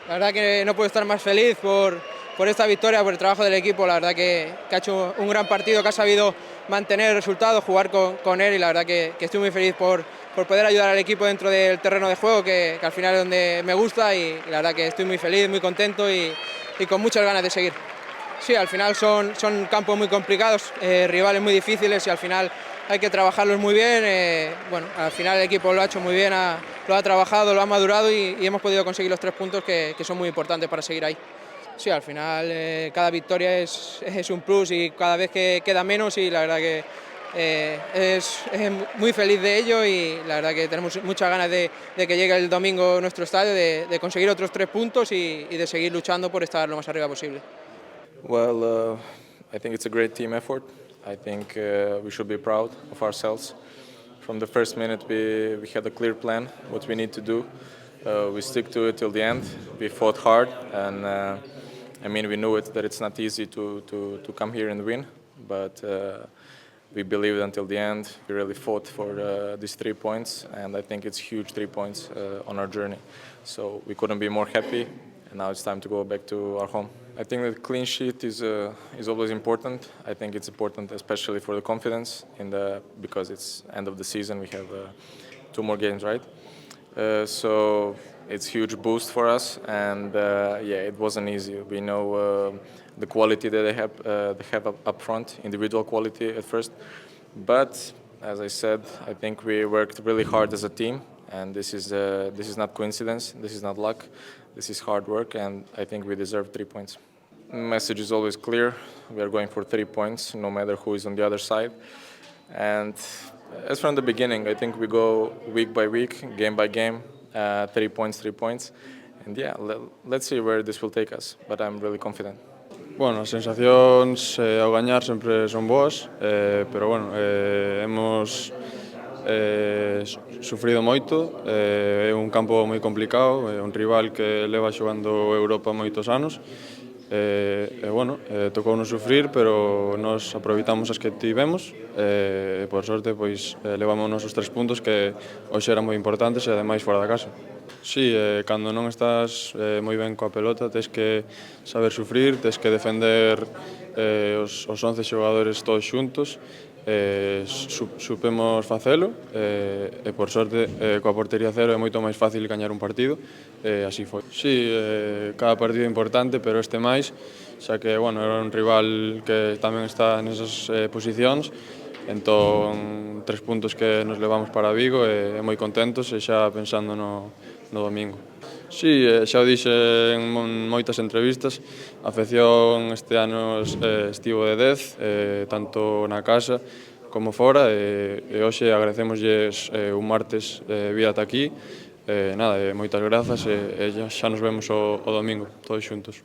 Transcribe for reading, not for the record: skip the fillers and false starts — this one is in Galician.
La verdad que no puedo estar más feliz por esta victoria, por el trabajo del equipo. La verdad que ha hecho un gran partido, que ha sabido mantener el resultado, jugar con él, y la verdad que estoy muy feliz por poder ayudar al equipo dentro del terreno de juego, que al final es donde me gusta, y la verdad que estoy muy feliz, muy contento y con muchas ganas de seguir. Sí, al final son campos muy complicados, rivales muy difíciles, y al final hay que trabajarlos muy bien. Bueno, al final el equipo lo ha hecho muy bien, lo ha trabajado, lo ha madurado, y hemos podido conseguir los 3 puntos que son muy importantes para seguir ahí. Sí, al final cada victoria es un plus, y cada vez que queda menos, y la verdad que es muy feliz de ello, y la verdad que tenemos muchas ganas de que llegue el domingo nuestro estadio, de conseguir otros 3 puntos y de seguir luchando por estar lo más arriba posible. Well, I think it's a great team effort. I think we should be proud of ourselves. From the first minute, we had a clear plan, what we need to do. We stick to it till the end. We fought hard, and I mean, we knew that it's not easy to come here and win, but we believed until the end. We really fought for these 3 points, and I think it's huge 3 points on our journey. So we couldn't be more happy, and now it's time to go back to our home. I think that clean sheet is always important. I think it's important, especially for the confidence because it's end of the season. We have 2 more games, right? So it's huge boost for us, and yeah, it wasn't easy. We know the quality that they have up front, individual quality at first, but as I said, I think we worked really hard as a team, and this is not coincidence. This is not luck. This is hard work, and I think we deserve 3 points. Message is always clear. We are going for 3 points, no matter who is on the other side. And as from the beginning, I think we go week by week, game by game, 3 points, 3 points. And yeah, let's see where this will take us, but I'm really confident. Bueno, as sensacións ao gañar sempre son boas, pero bueno, hemos sufrido moito, é un campo moi complicado, é un rival que leva xogando Europa moitos anos, e bueno, tocounos sufrir, pero nós aproveitamos as que tivemos, e por sorte pois levamos os 3 puntos que hoxe eran moi importantes, e ademais fora da casa. Sí, cando non estás moi ben coa pelota, tes que saber sufrir, tes que defender os 11 xogadores todos xuntos. Supemos facelo, e por sorte coa portería cero é moito máis fácil gañar un partido, e así foi. Sí, cada partido é importante, pero este máis, xa que bueno, era un rival que tamén está nesas posicións, entón 3 puntos que nos levamos para Vigo, e moi contentos, e xa pensando no domingo. Sí, xa o dixe en moitas entrevistas, a afección este ano estivo de 10, tanto na casa como fora, e hoxe agradecémoslles un martes vir ata aquí, nada, moitas grazas, e xa nos vemos o domingo, todos xuntos.